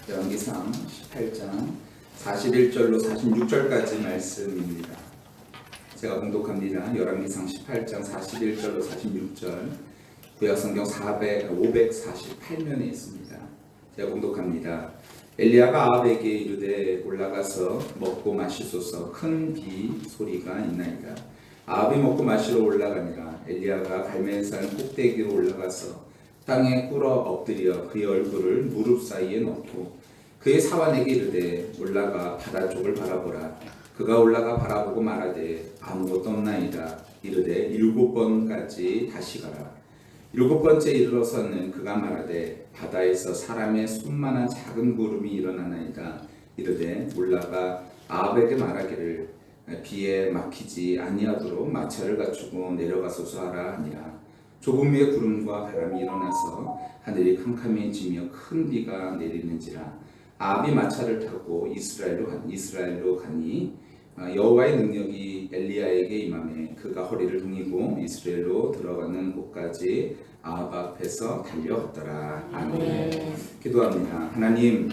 열왕기상 18장 41절로 46절까지 말씀입니다. 제가 봉독합니다. 열왕기상 18장 41절로 46절, 구약성경 548면에 있습니다. 제가 봉독합니다. 엘리야가 아합에게 이르되 올라가서 먹고 마시소서, 큰 비 소리가 있나이다. 아합이 먹고 마시러 올라가니라. 엘리야가 갈멜산 꼭대기로 올라가서 땅에 꿇어 엎드려 그의 얼굴을 무릎 사이에 넣고 그의 사환에게 이르되 올라가 바다 쪽을 바라보라. 그가 올라가 바라보고 말하되 아무것도 없나이다. 이르되 7번까지 다시 가라. 7번째 이르러서는 그가 말하되 바다에서 사람의 손만한 작은 구름이 일어나나이다. 이르되 올라가 아합에게 말하기를 비에 막히지 아니하도록 마차를 갖추고 내려가소서 하라 하니라. 조금 후에 구름과 바람이 일어나서 하늘이 캄캄해지며 큰 비가 내리는지라. 아합이 마차를 타고 이스라엘로 가니 여호와의 능력이 엘리야에게 임하매 그가 허리를 등이고 이스라엘로 들어가는 곳까지 아합 앞에서 달려갔더라. 아멘. 기도합니다. 하나님,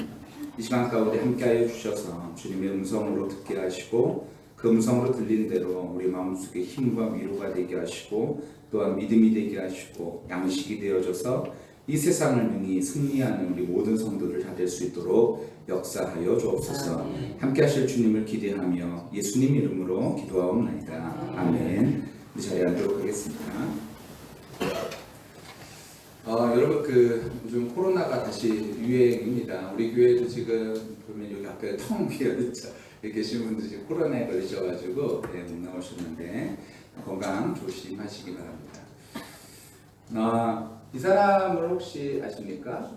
이 시간 가운데 함께하여 주셔서 주님의 음성으로 듣게 하시고 그 음성으로 들린 대로 우리 마음속에 힘과 위로가 되게 하시고 또한 믿음이 되게 하시고 양식이 되어져서 이 세상을 능히 승리하는 우리 모든 성도들 다 될 수 있도록 역사하여 주옵소서. 함께 하실 주님을 기대하며 예수님 이름으로 기도하옵나이다. 아멘. 우리 자리에 앉도록 하겠습니다. 여러분, 요즘 코로나가 다시 유행입니다. 우리 교회도 지금 보면 여기 앞에 텅 비어 계신 분들 지금 코로나에 걸리셔가지고 못 나오셨는데 건강 조심하시기 바랍니다. 이 사람을 혹시 아십니까?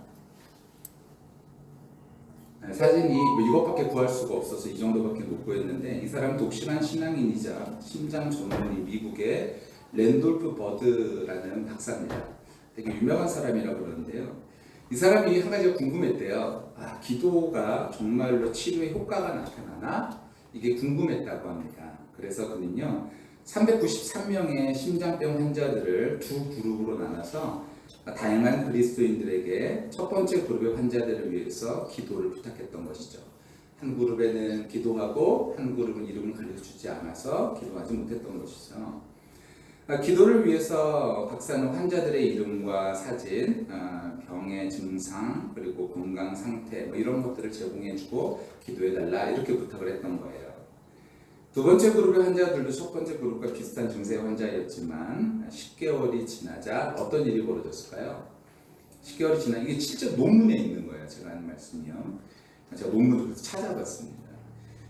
사진이 이것밖에 구할 수가 없어서 이 정도밖에 못 구했는데, 이 사람 독실한 신앙인이자 심장 전문의 미국의 랜돌프 버드라는 박사입니다. 되게 유명한 사람이라고 그러는데요. 이 사람이 한 가지가 궁금했대요. 기도가 정말로 치료에 효과가 나타나나? 이게 궁금했다고 합니다. 그래서 그는요, 393명의 심장병 환자들을 두 그룹으로 나눠서 다양한 그리스도인들에게 첫 번째 그룹의 환자들을 위해서 기도를 부탁했던 것이죠. 한 그룹에는 기도하고 한 그룹은 이름을 가르쳐주지 않아서 기도하지 못했던 것이죠. 기도를 위해서 박사는 환자들의 이름과 사진, 병의 증상, 그리고 건강 상태 이런 것들을 제공해주고 기도해달라 이렇게 부탁을 했던 거예요. 두 번째 그룹의 환자들도 첫 번째 그룹과 비슷한 증세의 환자였지만 10개월이 지나자 어떤 일이 벌어졌을까요? 10개월이 지나 이게 실제 논문에 있는 거예요. 제가 하는 말씀이요. 제가 논문을 찾아봤습니다.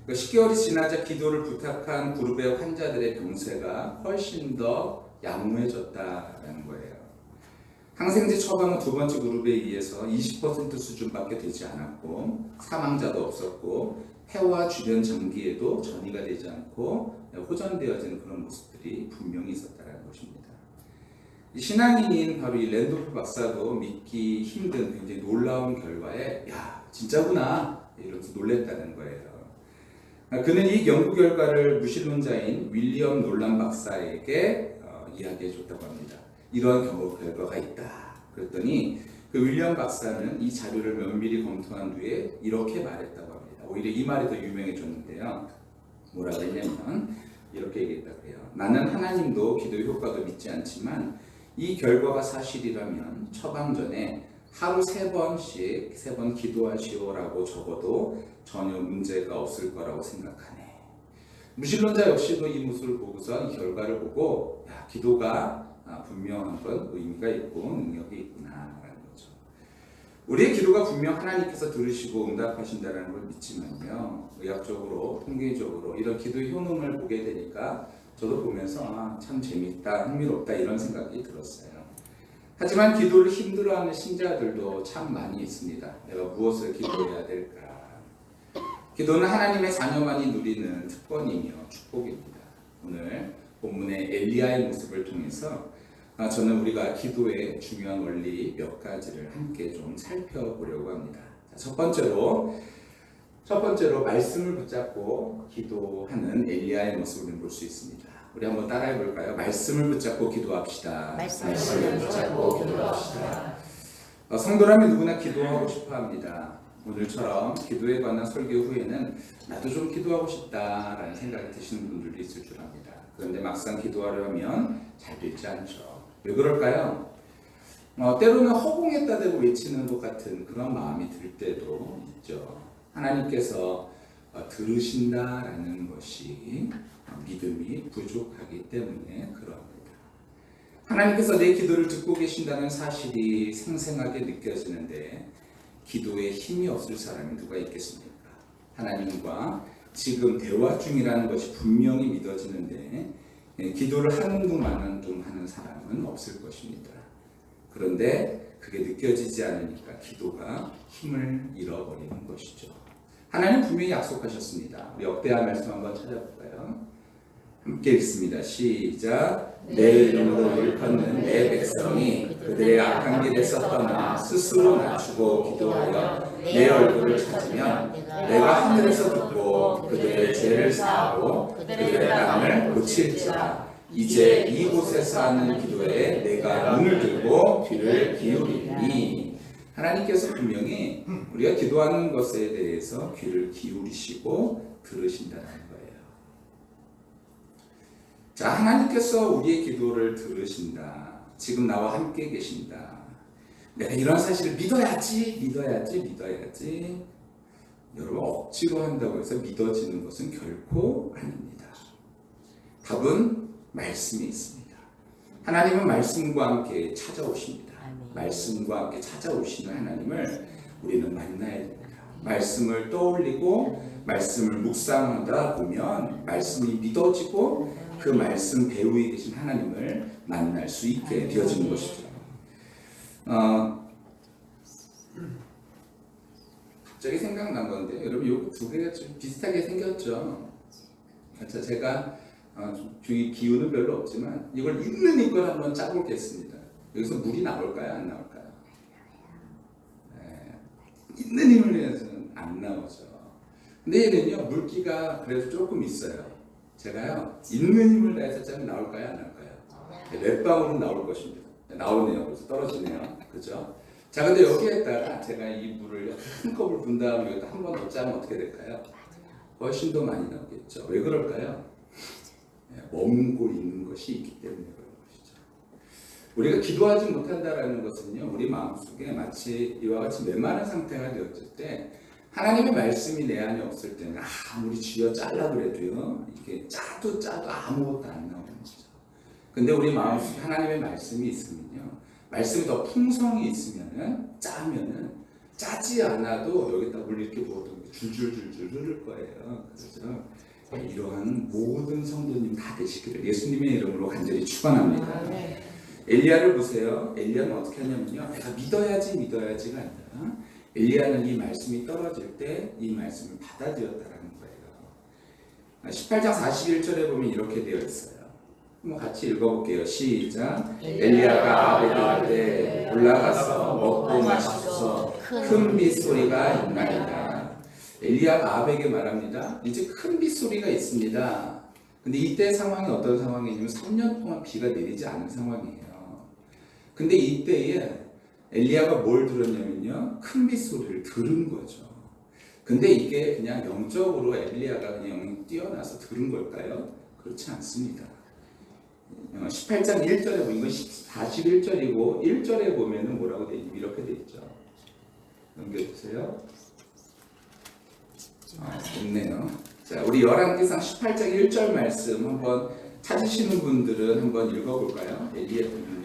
10개월이 지나자 기도를 부탁한 그룹의 환자들의 병세가 훨씬 더 양호해졌다는 거예요. 항생제 처방은 두 번째 그룹에 의해서 20% 수준밖에 되지 않았고 사망자도 없었고 폐와 주변 장기에도 전이가 되지 않고 호전되어지는 그런 모습들이 분명히 있었다는 것입니다. 이 신앙인인 바로 이 랜돌프 박사도 믿기 힘든 굉장히 놀라운 결과에 진짜구나 이러면서 놀랬다는 거예요. 그는 이 연구 결과를 무신론자인 윌리엄 놀란 박사에게 이야기해 줬다고 합니다. 이러한 결과가 있다. 그랬더니 그 윌리엄 박사는 이 자료를 면밀히 검토한 뒤에 이렇게 말했다고 합니다. 오히려 이 말이 더 유명해졌는데요. 뭐라고 했냐면 이렇게 얘기했다고 해요. 나는 하나님도 기도의 효과도 믿지 않지만 이 결과가 사실이라면 처방 전에 하루 3번 기도하시오라고 적어도 전혀 문제가 없을 거라고 생각하네. 무신론자 역시도 이 모습을 보고서 이 결과를 보고 기도가 분명한 건 의미가 있고 능력이 있구나 라는 거죠. 우리의 기도가 분명 하나님께서 들으시고 응답하신다는 걸 믿지만요, 의학적으로 통계적으로 이런 기도의 효능을 보게 되니까 저도 보면서 참 재밌다, 흥미롭다 이런 생각이 들었어요. 하지만 기도를 힘들어하는 신자들도 참 많이 있습니다. 내가 무엇을 기도해야 될까? 기도는 하나님의 자녀만이 누리는 특권이며 축복입니다. 오늘 본문의 엘리야의 모습을 통해서 저는 우리가 기도의 중요한 원리 몇 가지를 함께 좀 살펴보려고 합니다. 첫 번째로 말씀을 붙잡고 기도하는 엘리야의 모습을 볼 수 있습니다. 우리 한번 따라해 볼까요? 말씀을 붙잡고 기도합시다. 말씀을 붙잡고 기도합시다. 성도라면 누구나 기도하고 싶어 합니다. 오늘처럼 기도에 관한 설교 후에는 나도 좀 기도하고 싶다라는 생각이 드시는 분들도 있을 줄 압니다. 그런데 막상 기도하려 하면 잘 되지 않죠. 왜 그럴까요? 때로는 허공에다 대고 외치는 것 같은 그런 마음이 들 때도 있죠. 하나님께서 들으신다라는 것이 믿음이 부족하기 때문에 그럽니다. 하나님께서 내 기도를 듣고 계신다는 사실이 생생하게 느껴지는데 기도에 힘이 없을 사람이 누가 있겠습니까? 하나님과 지금 대화 중이라는 것이 분명히 믿어지는데 기도를 하는 둥 마는 둥 하는 사람은 없을 것입니다. 그런데 그게 느껴지지 않으니까 기도가 힘을 잃어버리는 것이죠. 하나님 분명히 약속하셨습니다. 우리 역대하 말씀 한번 찾아볼까요? 함께 읽습니다. 시작. 내 이름으로 일컫는 내 백성이 그들의 악한 길에서 떠나 스스로 낮추고 기도하여 내 얼굴을 찾으면 내가 하늘에서 듣고 그들의 죄를 사하고 그들의 땅을 고칠지라. 이제 이곳에서 하는 기도에 내가 눈을 들고 귀를 기울이니. 하나님께서 분명히 우리가 기도하는 것에 대해서 귀를 기울이시고 들으신다는 거예요. 자, 하나님께서 우리의 기도를 들으신다. 지금 나와 함께 계신다. 내가 이런 사실을 믿어야지. 여러분, 억지로 한다고 해서 믿어지는 것은 결코 아닙니다. 답은 말씀이 있습니다. 하나님은 말씀과 함께 찾아오십니다. 말씀과 함께 찾아오시는 하나님을 우리는 만나야 됩니다. 말씀을 떠올리고 말씀을 묵상하다 보면 말씀이 믿어지고 그 말씀 배후에 계신 하나님을 만날 수 있게 되어지는 것이죠. 갑자기 생각난 건데 여러분 이 두 개가 좀 비슷하게 생겼죠. 그래서 제가 주의 기운은 별로 없지만 이걸 있는 한번 짜보겠습니다. 여기서 물이 나올까요? 안 나올까요? 네. 있는 힘을 내서는 안 나오죠. 근데 얘는요 물기가 그래도 조금 있어요. 제가요 있는 힘을 다해서 짜면 나올까요? 안 나올까요? 네, 몇 방울은 나올 것입니다. 나오네요. 그래서 떨어지네요. 그죠? 자, 근데 여기에다가 제가 이 물을 한 컵을 분 다음에 여기다 한 번 더 짜면 어떻게 될까요? 훨씬 더 많이 나오겠죠. 왜 그럴까요? 머물고 있는 것이 있기 때문에 그런 것이죠. 우리가 기도하지 못한다라는 것은요, 우리 마음속에 마치 이와 같이 메마른 상태가 되었을 때 하나님의 말씀이 내 안에 없을 때는 아무리 쥐어 잘라 그래도요, 이게 짜도 아무것도 안 나오는 거죠. 근데 우리 마음속에 하나님의 말씀이 있으면요, 말씀이 더 풍성이 있으면은 짜면은 짜지 않아도 여기다 물 이렇게 부어도 줄줄줄줄 흐를 거예요. 그래서 이러한 모든 성도님 다 되시기를 예수님의 이름으로 간절히 축원합니다. 엘리야를 보세요. 엘리야는 어떻게 하냐면요, 내가 믿어야지가 아니라 엘리야는 이 말씀이 떨어질 때 이 말씀을 받아들였다라는 거예요. 18장 41절에 보면 이렇게 되어 있어요. 한번 같이 읽어볼게요. 시작. 엘리야가 아합에게 올라가서 먹고 마시소서 큰 빗소리가 있나이다. 엘리야가 아합에게 말합니다. 이제 큰 빗소리가 있습니다. 근데 이때 상황이 어떤 상황이냐면 3년 동안 비가 내리지 않은 상황이에요. 근데 이때에 엘리야가 뭘 들었냐면요, 큰 빗소리를 들은 거죠. 근데 이게 그냥 영적으로 엘리야가 그냥 뛰어나서 들은 걸까요? 그렇지 않습니다. 18장 1절에 보면 이건 41절이고 1절에 보면은 뭐라고 돼 있죠? 이렇게 돼 있죠. 넘겨주세요. 좋네요. 자, 우리 열왕기상 18장 1절 말씀 한번 찾으시는 분들은 한번 읽어볼까요?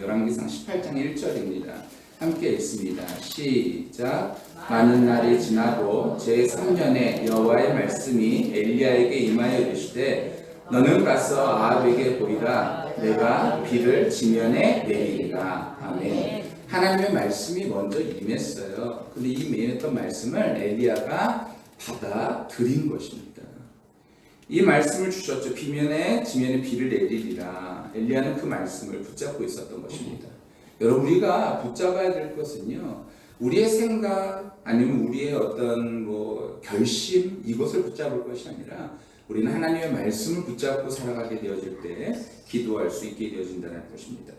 열왕기상 18장 1절입니다. 함께 읽습니다. 시작. 많은 날이 지나고 제3년에 여호와의 말씀이 엘리야에게 임하여 이르시되 너는 가서 아합에게 보이라. 내가 비를 지면에 내리리라. 아멘. 하나님의 말씀이 먼저 임했어요. 근데 이 임했던 말씀을 엘리야가 받아들인 것입니다. 이 말씀을 주셨죠. 비면에 지면에 비를 내리리라. 엘리야는 그 말씀을 붙잡고 있었던 것입니다. 여러분, 우리가 붙잡아야 될 것은요, 우리의 생각 아니면 우리의 어떤 결심 이것을 붙잡을 것이 아니라 우리는 하나님의 말씀을 붙잡고 살아가게 되어질 때 기도할 수 있게 되어진다는 것입니다.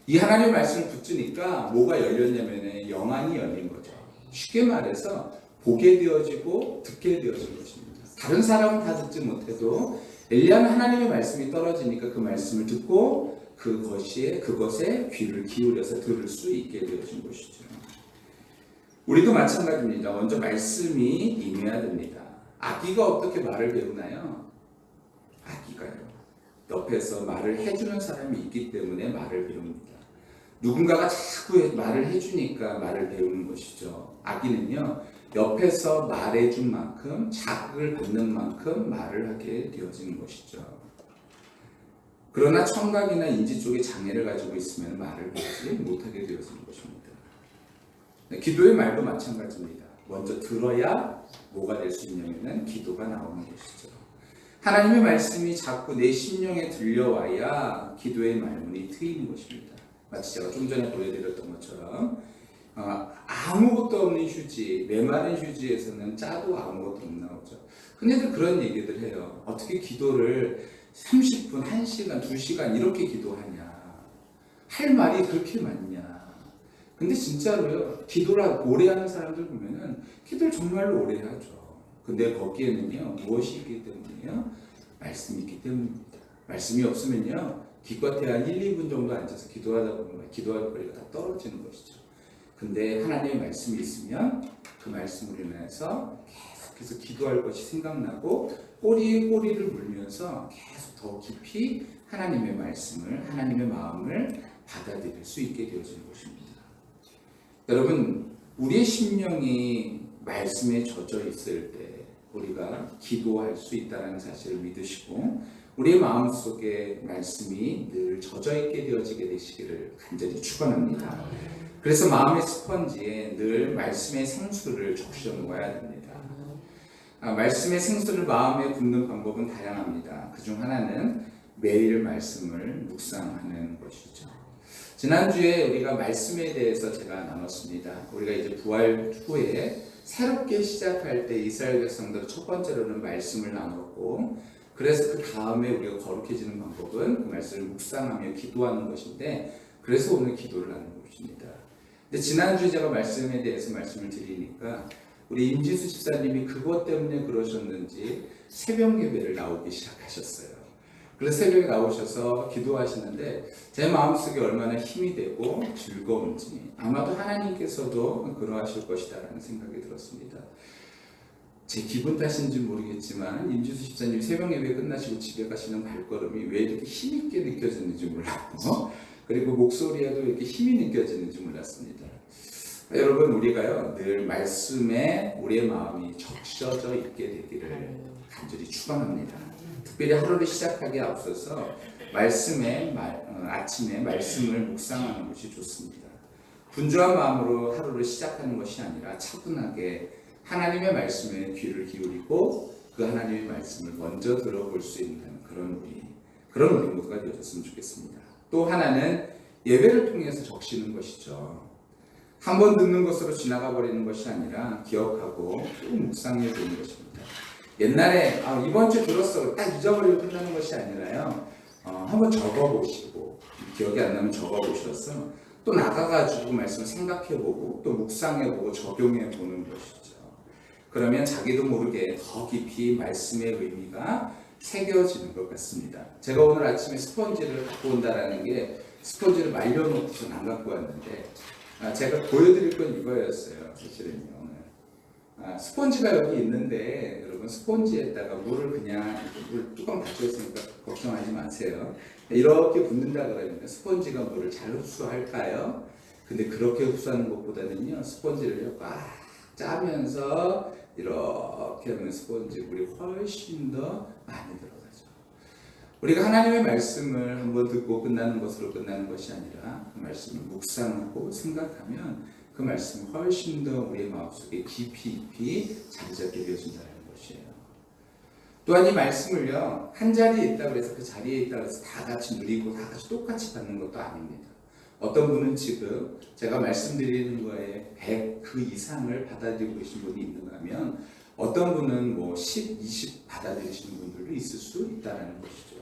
이 하나님의 말씀을 붙으니까 뭐가 열렸냐면 영안이 열린 거죠. 쉽게 말해서 보게 되어지고 듣게 되어진 것입니다. 다른 사람은 다 듣지 못해도 엘리야는 하나님의 말씀이 떨어지니까 그 말씀을 듣고 그것에 귀를 기울여서 들을 수 있게 되어진 것이죠. 우리도 마찬가지입니다. 먼저 말씀이 임해야 됩니다. 아기가 어떻게 말을 배우나요? 아기가요, 옆에서 말을 해주는 사람이 있기 때문에 말을 배웁니다. 누군가가 자꾸 말을 해주니까 말을 배우는 것이죠. 아기는요, 옆에서 말해준 만큼, 자극을 받는 만큼 말을 하게 되어지는 것이죠. 그러나 청각이나 인지 쪽에 장애를 가지고 있으면 말을 하지 못하게 되어지는 것입니다. 기도의 말도 마찬가지입니다. 먼저 들어야 뭐가 될 수 있냐면 기도가 나오는 것이죠. 하나님의 말씀이 자꾸 내 심령에 들려와야 기도의 말문이 트이는 것입니다. 마치 제가 좀 전에 보여드렸던 것처럼 아무것도 없는 휴지, 메마른 휴지에서는 짜도 아무것도 못 나오죠. 흔히들 그런 얘기들 해요. 어떻게 기도를 30분, 1시간, 2시간 이렇게 기도하냐. 할 말이 그렇게 많냐. 근데 진짜로요, 기도를 오래 하는 사람들 보면은 기도를 정말로 오래 하죠. 근데 거기에는요, 무엇이 있기 때문이에요? 말씀이 있기 때문입니다. 말씀이 없으면요, 기껏해야 한 1, 2분 정도 앉아서 기도하다 보면 기도할 거리가 다 떨어지는 것이죠. 근데 하나님의 말씀이 있으면 그 말씀으로 인해서 계속해서 기도할 것이 생각나고 꼬리에 꼬리를 물면서 계속 더 깊이 하나님의 말씀을, 하나님의 마음을 받아들일 수 있게 되어지는 것입니다. 여러분, 우리의 심령이 말씀에 젖어 있을 때 우리가 기도할 수 있다는 사실을 믿으시고 우리의 마음속에 말씀이 늘 젖어 있게 되어지게 되시기를 간절히 축원합니다. 그래서 마음의 스펀지에 늘 말씀의 생수를 적셔 놓아야 됩니다. 말씀의 생수를 마음에 붓는 방법은 다양합니다. 그중 하나는 매일 말씀을 묵상하는 것이죠. 지난주에 우리가 말씀에 대해서 제가 나눴습니다. 우리가 이제 부활 후에 새롭게 시작할 때 이스라엘 백성들 첫 번째로는 말씀을 나눴고, 그래서 그 다음에 우리가 거룩해지는 방법은 그 말씀을 묵상하며 기도하는 것인데, 그래서 오늘 기도를 하는 것입니다. 근데 지난주에 제가 말씀에 대해서 말씀을 드리니까 우리 임지수 집사님이 그것 때문에 그러셨는지 새벽 예배를 나오기 시작하셨어요. 그래서 새벽에 나오셔서 기도하시는데 제 마음속에 얼마나 힘이 되고 즐거운지 아마도 하나님께서도 그러하실 것이다라는 생각이 들었습니다. 제 기분 탓인지 모르겠지만 임지수 집사님 새벽 예배 끝나시고 집에 가시는 발걸음이 왜 이렇게 힘있게 느껴졌는지 몰랐고, 그리고 목소리에도 이렇게 힘이 느껴지는지 몰랐습니다. 여러분, 우리가요 늘 말씀에 우리의 마음이 적셔져 있게 되기를 간절히 축원합니다. 특별히 하루를 시작하기에 앞서서 아침에 말씀을 묵상하는 것이 좋습니다. 분주한 마음으로 하루를 시작하는 것이 아니라 차분하게 하나님의 말씀에 귀를 기울이고 그 하나님의 말씀을 먼저 들어볼 수 있는 그런 우리 모두가 되었으면 좋겠습니다. 또 하나는 예배를 통해서 적시는 것이죠. 한 번 듣는 것으로 지나가 버리는 것이 아니라 기억하고 또 묵상해 보는 것입니다. 옛날에 이번 주 들었어 딱 잊어버리고 끝나는 것이 아니라요, 한번 적어보시고 기억이 안 나면 적어보셔서 또 나가가지고 말씀을 생각해보고 또 묵상해보고 적용해보는 것이죠. 그러면 자기도 모르게 더 깊이 말씀의 의미가 새겨지는 것 같습니다. 제가 오늘 아침에 스펀지를 갖고 온다라는 게 스펀지를 말려놓고서 안 갖고 왔는데 제가 보여드릴 건 이거였어요. 사실은요. 스펀지가 여기 있는데 여러분, 스펀지에다가 물을 그냥 물 뚜껑 닫혀 있으니까 걱정하지 마세요. 이렇게 붓는다 그러면 스펀지가 물을 잘 흡수할까요? 근데 그렇게 흡수하는 것보다는요, 스펀지를 꽉 짜면서 이렇게 하면 스펀지 물이 훨씬 더 많이 들어가죠. 우리가 하나님의 말씀을 한번 듣고 끝나는 것으로 끝나는 것이 아니라 그 말씀을 묵상하고 생각하면 그 말씀이 훨씬 더 우리의 마음속에 깊이 자리 잡게 되어진다는 것이에요. 또한 이 말씀을요, 한 자리에 있다고 해서 그 자리에 있다고 해서 다 같이 누리고 다 같이 똑같이 받는 것도 아닙니다. 어떤 분은 지금 제가 말씀드리는 거에 100 그 이상을 받아들이고 계신 분이 있는가 하면 어떤 분은 10, 20 받아들이시는 분들도 있을 수 있다는 것이죠.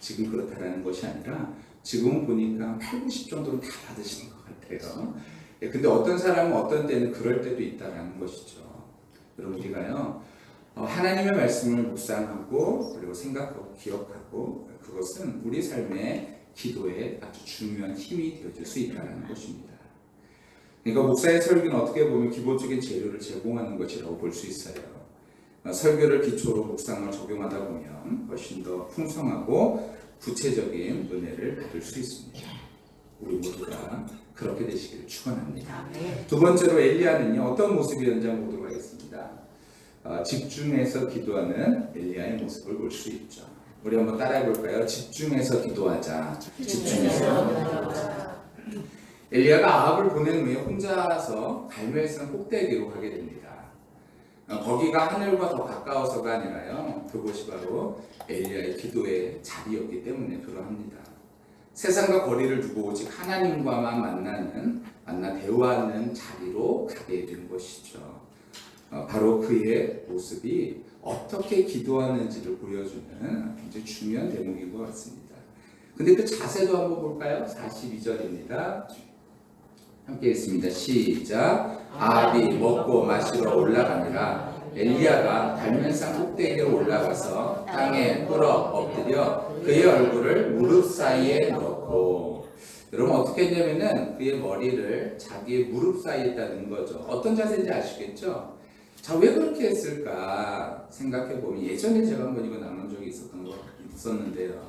지금 그렇다는 것이 아니라 지금 보니까 8, 90 정도는 다 받으시는 것 같아요. 근데 어떤 사람은 어떤 때는 그럴 때도 있다는 것이죠. 여러분 우리가요 하나님의 말씀을 묵상하고 그리고 생각하고 기억하고 그것은 우리 삶의 기도에 아주 중요한 힘이 되어줄 수 있다는 것입니다. 그러니까 목사의 설교는 어떻게 보면 기본적인 재료를 제공하는 것이라고 볼 수 있어요. 설교를 기초로 묵상을 적용하다 보면 훨씬 더 풍성하고 구체적인 은혜를 받을 수 있습니다. 우리 모두가 그렇게 되시기를 축원합니다. 두 번째로 엘리야는요 어떤 모습이었는지 한번 보도록 하겠습니다. 집중해서 기도하는 엘리야의 모습을 볼 수 있죠. 우리 한번 따라해 볼까요? 집중해서 기도하자. 집중해서. 엘리야가 아합을 보낸 후에 혼자서 갈멜산 꼭대기로 가게 됩니다. 거기가 하늘과 더 가까워서가 아니라요. 그곳이 바로 엘리야의 기도의 자리였기 때문에 그러합니다. 세상과 거리를 두고 오직 하나님과만 만나 대화하는 자리로 가게 된 것이죠. 바로 그의 모습이 어떻게 기도하는지를 보여주는 굉장히 중요한 대목인 것 같습니다. 근데 그 자세도 한번 볼까요? 42절입니다. 함께 읽습니다. 시작. 아합이 먹고 마시러 올라가니라 엘리야가 갈멜산 꼭대기로 올라가서 땅에 꿇어 엎드려 그의 얼굴을 무릎 사이에 넣고, 여러분 어떻게 했냐면은 그의 머리를 자기의 무릎 사이에 따는 거죠. 어떤 자세인지 아시겠죠? 자, 왜 그렇게 했을까 생각해 보면 예전에 제가 한번 이거 나눈 적이 있었는데요.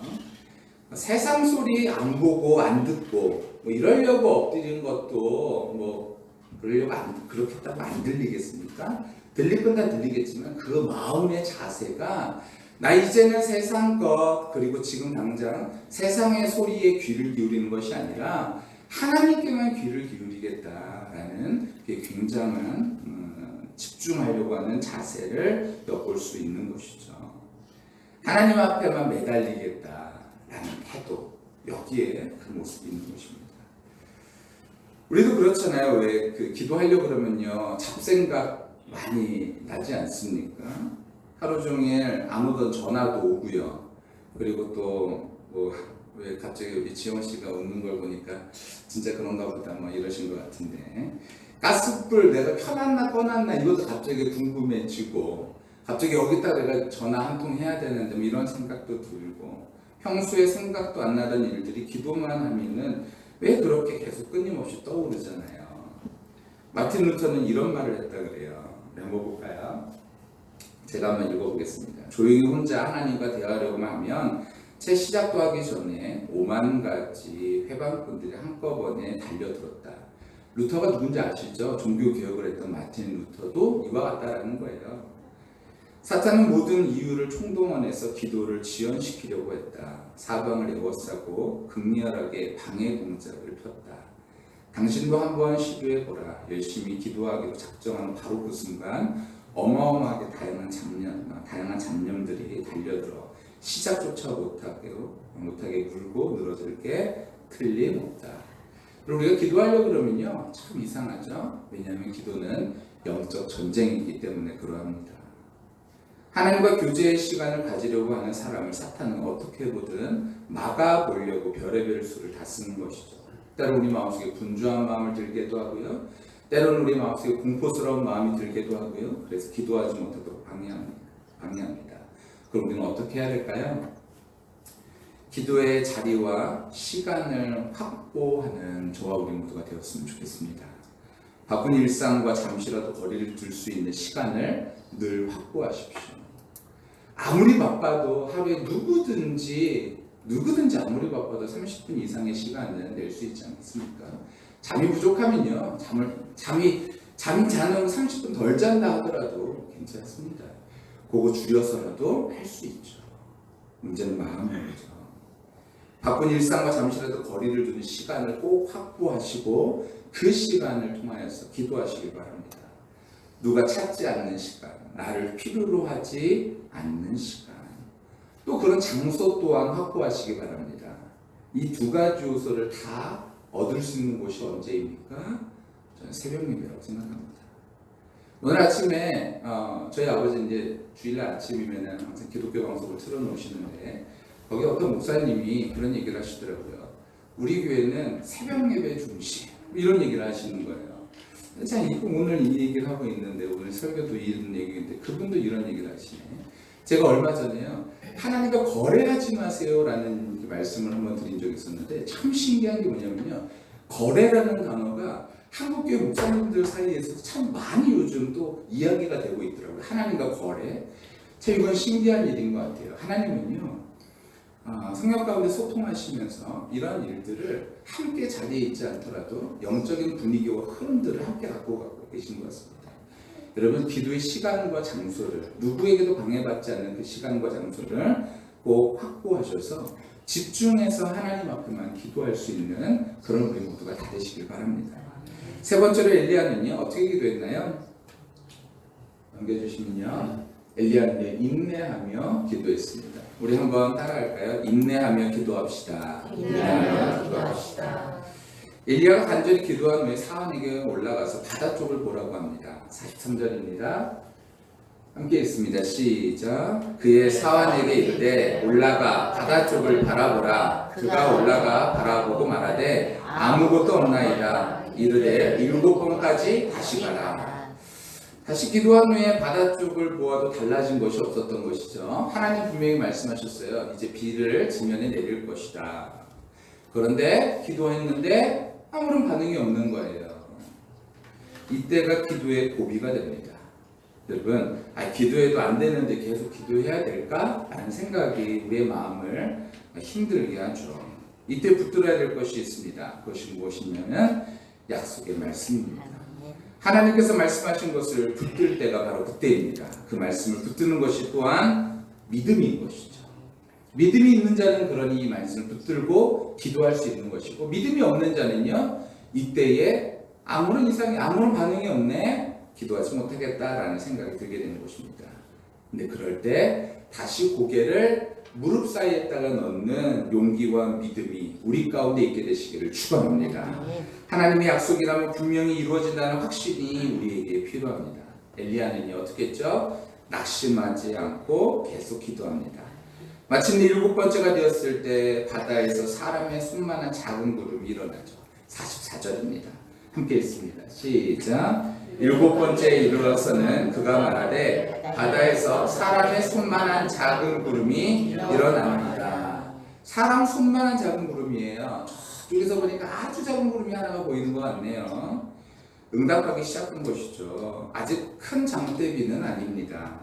세상 소리 안 보고 안 듣고 뭐 이러려고 엎드리는 것도 뭐 그러려고 그렇게 했다고 안 들리겠습니까? 들릴 건 다 들리겠지만 그 마음의 자세가 나 이제는 세상 것 그리고 지금 당장 세상의 소리에 귀를 기울이는 것이 아니라 하나님께만 귀를 기울이겠다라는 굉장한 집중하려고 하는 자세를 엿볼 수 있는 것이죠. 하나님 앞에만 매달리겠다라는 태도, 여기에 그 모습이 있는 것입니다. 우리도 그렇잖아요. 왜 기도하려고 그러면요 잡생각 많이 나지 않습니까? 하루 종일 아무던 전화도 오고요. 그리고 또 왜 갑자기 우리 지영 씨가 웃는 걸 보니까 진짜 그런가 보다 뭐 이러신 것 같은데, 가스불 내가 켜놨나 꺼놨나 이것도 갑자기 궁금해지고, 갑자기 여기다 내가 전화 한 통 해야 되는데 뭐 이런 생각도 들고, 평소에 생각도 안 나던 일들이 기도만 하면은 왜 그렇게 계속 끊임없이 떠오르잖아요. 마틴 루터는 이런 말을 했다 그래요. 메모볼까요? 제가 한번 읽어보겠습니다. 조용히 혼자 하나님과 대화하려고만 하면 채 시작도 하기 전에 5만 가지 회방꾼들이 한꺼번에 달려들었다. 루터가 누군지 아시죠? 종교개혁을 했던 마틴 루터도 이와 같다라는 거예요. 사탄은 모든 이유를 총동원해서 기도를 지연시키려고 했다. 사방을 에워싸고 극렬하게 방해 공작을 폈다. 당신도 한번 시도해보라. 열심히 기도하기로 작정한 바로 그 순간 어마어마하게 다양한 잡념들이 달려들어 시작조차 못하게 물고 늘어질 게 틀림없다. 그리고 우리가 기도하려고 그러면요 참 이상하죠. 왜냐하면 기도는 영적 전쟁이기 때문에 그러합니다. 하나님과 교제의 시간을 가지려고 하는 사람을 사탄은 어떻게 보든 막아보려고 별의별 수를 다 쓰는 것이죠. 때로는 우리 마음속에 분주한 마음을 들게도 하고요, 때로는 우리 마음속에 공포스러운 마음이 들게도 하고요. 그래서 기도하지 못하도록 방해합니다. 그럼 우리는 어떻게 해야 될까요? 기도의 자리와 시간을 확보하는 저와 우리 모두가 되었으면 좋겠습니다. 바쁜 일상과 잠시라도 거리를 둘 수 있는 시간을 늘 확보하십시오. 아무리 바빠도 하루에 누구든지 아무리 바빠도 30분 이상의 시간을 낼 수 있지 않습니까? 잠이 부족하면요 잠이 자는 30분 덜 잔다 하더라도 괜찮습니다. 그거 줄여서라도 할 수 있죠. 문제는 마음이죠. 바쁜 일상과 잠시라도 거리를 두는 시간을 꼭 확보하시고 그 시간을 통하여서 기도하시기 바랍니다. 누가 찾지 않는 시간, 나를 필요로 하지 않는 시간, 또 그런 장소 또한 확보하시기 바랍니다. 이 두 가지 요소를 다 얻을 수 있는 곳이 언제입니까? 저는 새벽 예배라고 생각합니다. 오늘 아침에 저희 아버지 이제 주일날 아침이면 항상 기독교 방송을 틀어놓으시는데 거기 어떤 목사님이 그런 얘기를 하시더라고요. 우리 교회는 새벽 예배 중심 이런 얘기를 하시는 거예요. 자, 오늘 이 얘기를 하고 있는데 오늘 설교도 이런 얘기인데 그분도 이런 얘기를 하시네. 제가 얼마 전에요. 하나님과 거래하지 마세요라는 말씀을 한번 드린 적이 있었는데 참 신기한 게 뭐냐면요. 거래라는 단어가 한국교회 목사님들 사이에서 참 많이 요즘 또 이야기가 되고 있더라고요. 하나님과 거래. 참 이건 신기한 일인 것 같아요. 하나님은요. 성령 가운데 소통하시면서 이런 일들을 함께 자리에 있지 않더라도 영적인 분위기와 흐름들을 함께 갖고 계신 것 같습니다. 여러분 기도의 시간과 장소를 누구에게도 방해받지 않는 그 시간과 장소를 꼭 확보하셔서 집중해서 하나님 앞에만 기도할 수 있는 그런 우리 모두가 다 되시길 바랍니다. 세 번째로 엘리야는요 어떻게 기도했나요? 넘겨주시면요 엘리야는 인내하며 기도했습니다. 우리 한번 따라할까요? 인내하며 기도합시다. 인내하며 기도합시다. 엘리야가 간절히 기도한 후에 사환에게 올라가서 바다 쪽을 보라고 합니다. 43절입니다. 함께 읽습니다. 시작. 그의 사환에게 이르되 올라가 바다 쪽을 바라보라. 그가 올라가 바라보고 말하되 아무것도 없나이다. 이르되 7번까지 다시 가라. 다시 기도한 후에 바다 쪽을 보아도 달라진 것이 없었던 것이죠. 하나님 분명히 말씀하셨어요. 이제 비를 지면에 내릴 것이다. 그런데 기도했는데 아무런 반응이 없는 거예요. 이때가 기도의 고비가 됩니다. 여러분, 기도해도 안 되는데 계속 기도해야 될까? 라는 생각이 우리의 마음을 힘들게 하죠. 이때 붙들어야 될 것이 있습니다. 그것이 무엇이냐면 약속의 말씀입니다. 하나님께서 말씀하신 것을 붙들 때가 바로 그때입니다. 그 말씀을 붙드는 것이 또한 믿음인 것이죠. 믿음이 있는 자는 그러니 이 말씀을 붙들고 기도할 수 있는 것이고 믿음이 없는 자는요 이때에 아무런 반응이 없네 기도하지 못하겠다라는 생각이 들게 되는 것입니다. 근데 그럴 때 다시 고개를 무릎 사이에다가 넣는 용기와 믿음이 우리 가운데 있게 되시기를 축원합니다. 하나님의 약속이라면 분명히 이루어진다는 확신이 우리에게 필요합니다. 엘리야는요 어떻게 했죠? 낙심하지 않고 계속 기도합니다. 마침내 7번째가 되었을 때 바다에서 사람의 수많은 작은 구름이 일어나죠. 44절입니다. 함께 읽습니다. 시작. 7번째에 이르러서는 그가 말하되 바다에서 사람의 손만한 작은 구름이 일어납니다. 사람 손만한 작은 구름이에요. 저쪽에서 보니까 아주 작은 구름이 하나가 보이는 것 같네요. 응답하기 시작한 것이죠. 아직 큰 장대비는 아닙니다.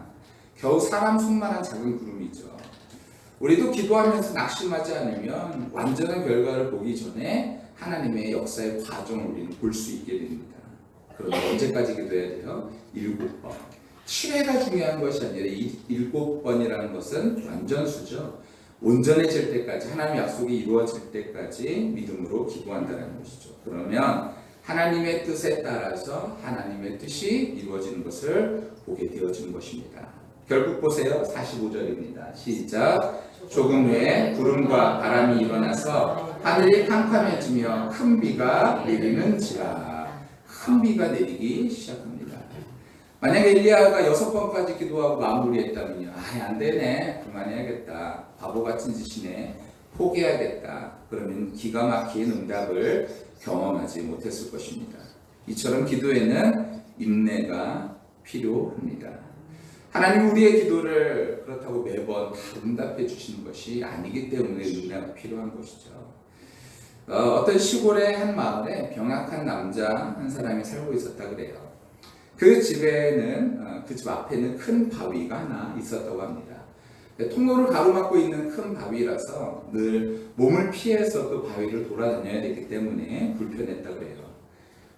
겨우 사람 손만한 작은 구름이죠. 우리도 기도하면서 낙심하지 않으면 완전한 결과를 보기 전에 하나님의 역사의 과정을 우리는 볼 수 있게 됩니다. 그런데 언제까지 기도해야 돼요? 7번. 7회가 중요한 것이 아니라 7번이라는 것은 완전수죠. 온전해질 때까지 하나님의 약속이 이루어질 때까지 믿음으로 기도한다는 것이죠. 그러면 하나님의 뜻에 따라서 하나님의 뜻이 이루어지는 것을 보게 되어지는 것입니다. 결국 보세요. 45절입니다. 시작. 조금 후에 구름과 바람이 일어나서 하늘이 캄캄해지며 큰 비가 내리는지라. 큰 비가 내리기 시작합니다. 만약 엘리야가 6번까지 기도하고 마무리했다면요. 안 되네. 그만해야겠다. 바보같은 짓이네. 포기해야겠다. 그러면 기가 막힌 응답을 경험하지 못했을 것입니다. 이처럼 기도에는 인내가 필요합니다. 하나님 우리의 기도를 그렇다고 매번 다 응답해 주시는 것이 아니기 때문에 인내가 필요한 것이죠. 어떤 시골의 한 마을에 병약한 남자 한 사람이 살고 있었다 그래요. 그 집에는 그 집 앞에는 큰 바위가 하나 있었다고 합니다. 통로를 가로막고 있는 큰 바위라서 늘 몸을 피해서 그 바위를 돌아다녀야 되기 때문에 불편했다 그래요.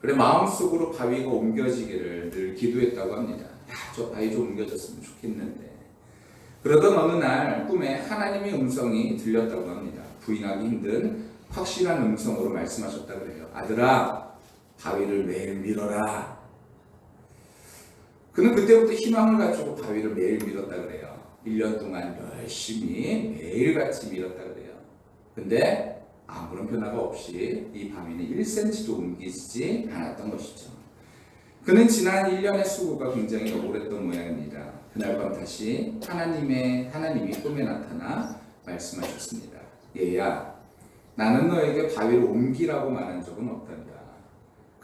그래 마음속으로 바위가 옮겨지기를 늘 기도했다고 합니다. 저 바위 좀 옮겨졌으면 좋겠는데. 그러던 어느 날 꿈에 하나님의 음성이 들렸다고 합니다. 부인하기 힘든 확실한 음성으로 말씀하셨다 그래요. 아들아, 바위를 매일 밀어라. 그는 그때부터 희망을 가지고 바위를 매일 밀었다 그래요. 1년 동안 열심히 매일같이 밀었다 그래요. 근데 아무런 변화가 없이 이 바위는 1cm도 옮기지 않았던 것이죠. 그는 지난 1년의 수고가 굉장히 억울했던 모양입니다. 그날 밤 다시 하나님이 꿈에 나타나 말씀하셨습니다. 얘야, 나는 너에게 바위를 옮기라고 말한 적은 없단다.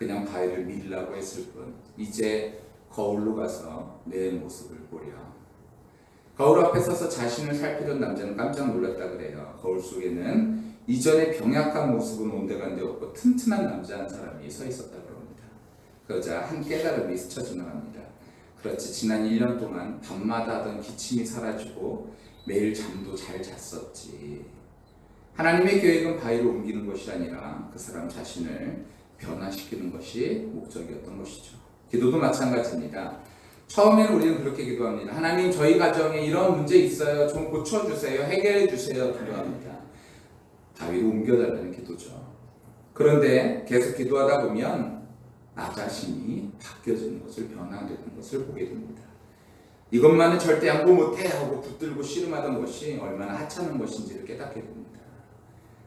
그냥 바위를 밀라고 했을 뿐 이제 거울로 가서 내 모습을 보려. 거울 앞에 서서 자신을 살피던 남자는 깜짝 놀랐다 그래요. 거울 속에는 이전에 병약한 모습은 온데간데 없고 튼튼한 남자 한 사람이 서 있었다 그럽니다. 그러자 한 깨달음이 스쳐 지나갑니다. 그렇지, 지난 1년 동안 밤마다 하던 기침이 사라지고 매일 잠도 잘 잤었지. 하나님의 계획은 바위로 옮기는 것이 아니라 그 사람 자신을 변화시키는 것이 목적이었던 것이죠. 기도도 마찬가지입니다. 처음에는 우리는 그렇게 기도합니다. 하나님, 저희 가정에 이런 문제 있어요. 좀 고쳐주세요. 해결해주세요. 기도합니다. 바위로 옮겨달라는 기도죠. 그런데 계속 기도하다 보면 나 자신이 바뀌어지는 것을, 변화되는 것을 보게 됩니다. 이것만은 절대 양보 못해 하고 붙들고 씨름하던 것이 얼마나 하찮은 것인지를 깨닫게 됩니다.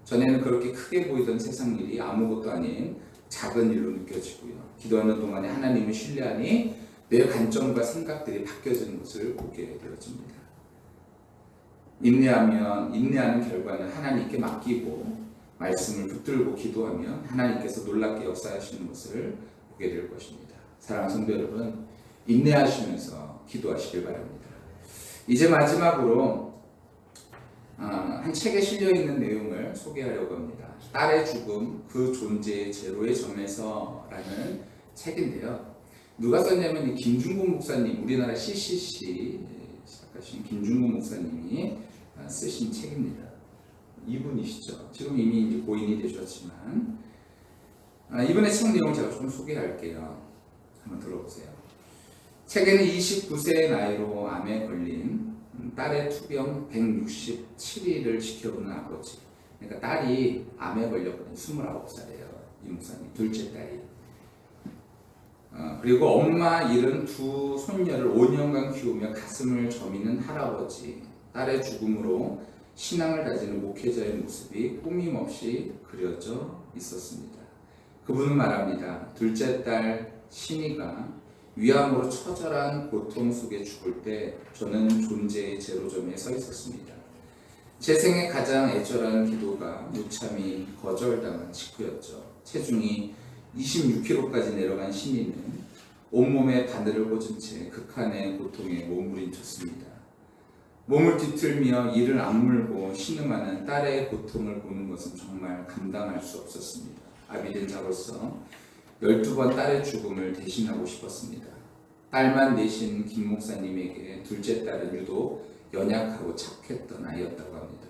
전에는 그렇게 크게 보이던 세상 일이 아무것도 아닌 작은 일로 느껴지고요. 기도하는 동안에 하나님을 신뢰하니 내 관점과 생각들이 바뀌어지는 것을 보게 되어집니다. 인내하는 결과는 하나님께 맡기고 말씀을 붙들고 기도하면 하나님께서 놀랍게 역사하시는 것을 보게 될 것입니다. 사랑하는 성도 여러분, 인내하시면서 기도하시길 바랍니다. 이제 마지막으로 한 책에 실려있는 내용을 소개하려고 합니다. 딸의 죽음, 그 존재의 제로의 점에서라는 책인데요. 누가 썼냐면 이 김중곤 목사님, 우리나라 CCC 시작하신 김중곤 목사님이 쓰신 책입니다. 이분이시죠. 지금 이미 이제 고인이 되셨지만 이분의 책 내용을 제가 좀 소개할게요. 한번 들어보세요. 책에는 29세의 나이로 암에 걸린 딸의 투병 167일을 지켜보는 아버지, 그러니까 딸이 암에 걸렸거든요. 29살이에요. 이 목사님 둘째 딸이. 그리고 엄마 잃은 두 손녀를 5년간 키우며 가슴을 저미는 할아버지, 딸의 죽음으로 신앙을 다지는 목회자의 모습이 꾸밈없이 그려져 있었습니다. 그분은 말합니다. 둘째 딸 신이가 위암으로 처절한 고통 속에 죽을 때 저는 존재의 제로점에 서 있었습니다. 제 생애 가장 애절한 기도가 무참히 거절당한 직후였죠. 체중이 26kg까지 내려간 신이는 온몸에 바늘을 꽂은 채 극한의 고통에 몸부림쳤습니다. 몸을 뒤틀며 이를 악물고 신음하는 딸의 고통을 보는 것은 정말 감당할 수 없었습니다. 아비된 자로서 12번 딸의 죽음을 대신하고 싶었습니다. 딸만 내신 김 목사님에게 둘째 딸은 유독 연약하고 착했던 아이였다고 합니다.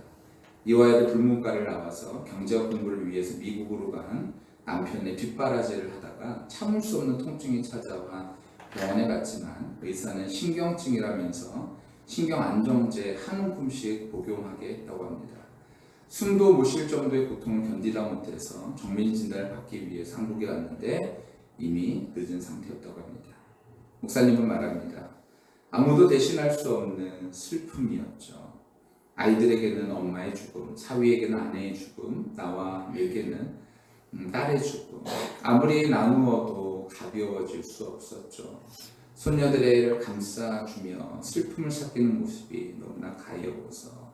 이화여대 불문과를 나와서 경제학 공부를 위해서 미국으로 간 남편의 뒷바라지를 하다가 참을 수 없는 통증이 찾아와 병원에 갔지만 의사는 신경증이라면서 신경안정제 한 움큼씩 복용하게 했다고 합니다. 숨도 못 쉴 정도의 고통을 견디다 못해서 정밀 진단을 받기 위해서 한국에 왔는데 이미 늦은 상태였다고 합니다. 목사님은 말합니다. 아무도 대신할 수 없는 슬픔이었죠. 아이들에게는 엄마의 죽음, 사위에게는 아내의 죽음, 나와 내게는 딸의 죽음. 아무리 나누어도 가벼워질 수 없었죠. 손녀들을 감싸주며 슬픔을 삭히는 모습이 너무나 가여워서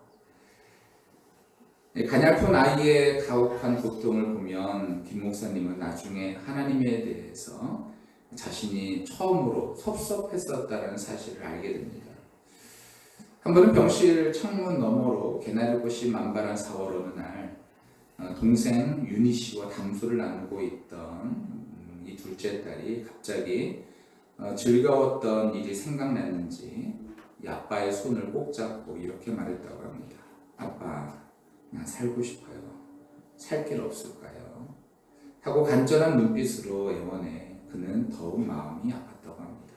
가냘픈 아이의 가혹한 고통을 보면 김 목사님은 나중에 하나님에 대해서 자신이 처음으로 섭섭했었다는 사실을 알게 됩니다. 한 번은 병실 창문 너머로 개나리 꽃이 만발한 4월 어느 날 동생 윤희 씨와 담소를 나누고 있던 이 둘째 딸이 갑자기 즐거웠던 일이 생각났는지 이 아빠의 손을 꼭 잡고 이렇게 말했다고 합니다. 아빠, 나 살고 싶어요. 살 길 없을까요? 하고 간절한 눈빛으로 애원해 그는 더욱 마음이 아팠다고 합니다.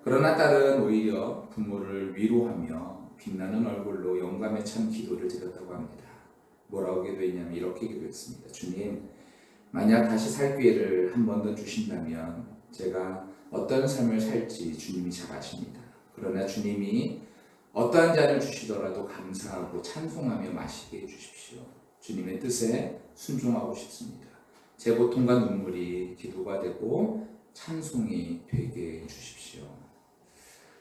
그러나 딸은 오히려 부모를 위로하며 빛나는 얼굴로 영감에 찬 기도를 드렸다고 합니다. 뭐라고 기도했냐면 이렇게 기도했습니다. 주님, 만약 다시 살 기회를 한 번 더 주신다면 제가 어떤 삶을 살지 주님이 잘 아십니다. 그러나 주님이 어떠한 잔을 주시더라도 감사하고 찬송하며 마시게 해주십시오. 주님의 뜻에 순종하고 싶습니다. 제 고통과 눈물이 기도가 되고 찬송이 되게 해주십시오.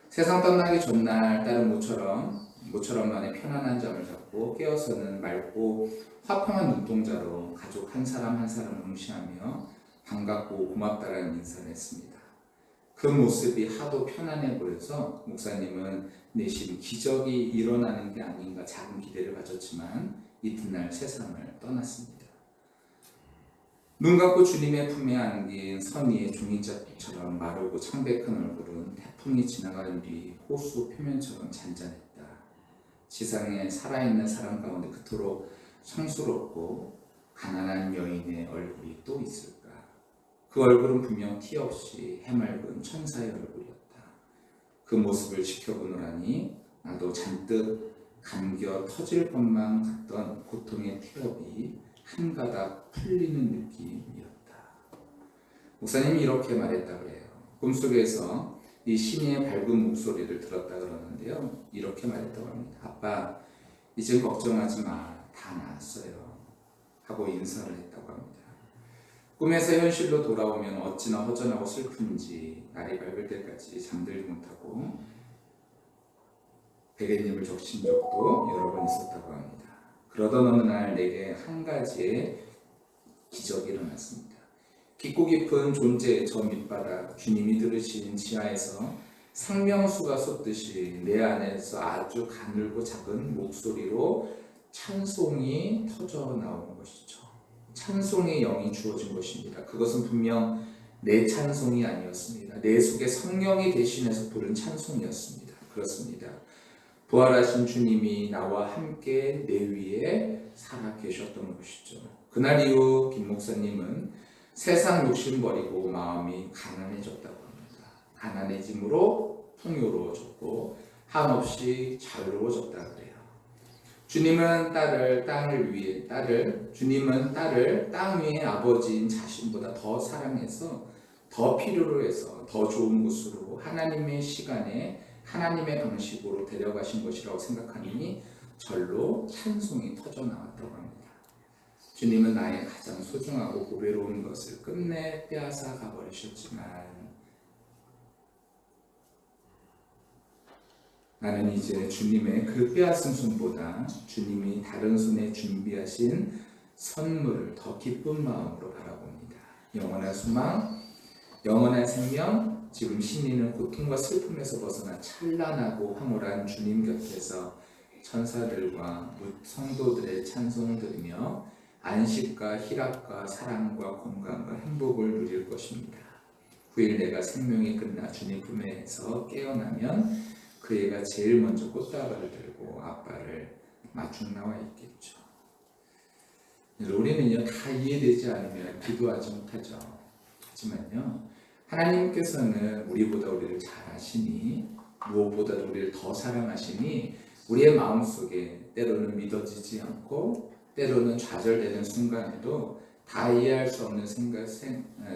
세상 떠나기 전날 딸은 모처럼만의 편안한 잠을 잡고 깨어서는 맑고 화평한 눈동자로 가족 한 사람 한 사람을 응시하며 반갑고 고맙다라는 인사를 했습니다. 그 모습이 하도 편안해 보여서 목사님은 내심 기적이 일어나는 게 아닌가 작은 기대를 가졌지만 이튿날 세상을 떠났습니다. 눈 감고 주님의 품에 안긴 선의의 종이짝처럼 마르고 창백한 얼굴은 태풍이 지나간 뒤 호수 표면처럼 잔잔했다. 지상에 살아있는 사람 가운데 그토록 성스럽고 가난한 여인의 얼굴이 또 있을까? 그 얼굴은 분명 티 없이 해맑은 천사의 얼굴이었다. 그 모습을 지켜보느라니 나도 잔뜩 감겨 터질 것만 같던 고통의 태엽이 한 가닥 풀리는 느낌이었다. 목사님이 이렇게 말했다 그래요. 꿈속에서 이 신이의 밝은 목소리를 들었다 그러는데요. 이렇게 말했다고 합니다. 아빠, 이제 걱정하지 마. 다 나았어요. 하고 인사를 했다고 합니다. 꿈에서 현실로 돌아오면 어찌나 허전하고 슬픈지 날이 밝을 때까지 잠들지 못하고 베갯잎을 적신 적도 여러 번 있었다고 합니다. 그러던 어느 날 내게 한 가지의 기적이 일어났습니다. 깊고 깊은 존재의 저 밑바닥 주님이 들으신 지하에서 상명수가 솟듯이 내 안에서 아주 가늘고 작은 목소리로 찬송이 터져 나오는 것이죠. 찬송의 영이 주어진 것입니다. 그것은 분명 내 찬송이 아니었습니다. 내 속에 성령이 대신해서 부른 찬송이었습니다. 그렇습니다. 부활하신 주님이 나와 함께 내 위에 살아 계셨던 것이죠. 그날 이후 김 목사님은 세상 욕심 버리고 마음이 가난해졌다고 합니다. 가난해짐으로 풍요로워졌고 한없이 자유로워졌다 그래요. 주님은 딸을 땅 위에 아버지인 자신보다 더 사랑해서 더 필요로 해서 더 좋은 곳으로 하나님의 시간에 하나님의 방식으로 데려가신 것이라고 생각하니 절로 찬송이 터져 나왔다고 합니다. 주님은 나의 가장 소중하고 고배로운 것을 끝내 빼앗아 가버리셨지만 나는 이제 주님의 그 빼앗은 손보다 주님이 다른 손에 준비하신 선물을 더 기쁜 마음으로 바라봅니다. 영원한 소망, 영원한 생명, 지금 신이는 고통과 슬픔에서 벗어나 찬란하고 황홀한 주님 곁에서 천사들과 성도들의 찬송을 들으며 안식과 희락과 사랑과 건강과 행복을 누릴 것입니다. 9일 내가 생명이 끝나 주님 품에서 깨어나면 그 애가 제일 먼저 꽃다발을 들고 아빠를 맞추고 나와 있겠죠. 우리는요 다 이해되지 않으면 기도하지 못하죠. 하지만요 하나님께서는 우리보다 우리를 잘 아시니 무엇보다도 우리를 더 사랑하시니 우리의 마음속에 때로는 믿어지지 않고 때로는 좌절되는 순간에도 다 이해할 수 없는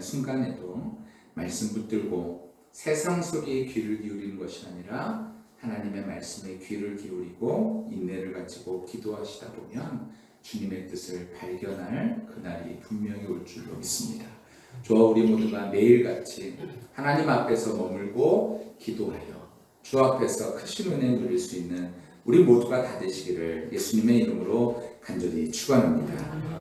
순간에도 말씀 붙들고 세상 소리에 귀를 기울이는 것이 아니라 하나님의 말씀에 귀를 기울이고 인내를 가지고 기도하시다 보면 주님의 뜻을 발견할 그날이 분명히 올 줄로 믿습니다. 저와 우리 모두가 매일같이 하나님 앞에서 머물고 기도하여 주 앞에서 크신 은혜 누릴 수 있는 우리 모두가 다 되시기를 예수님의 이름으로 간절히 축원합니다.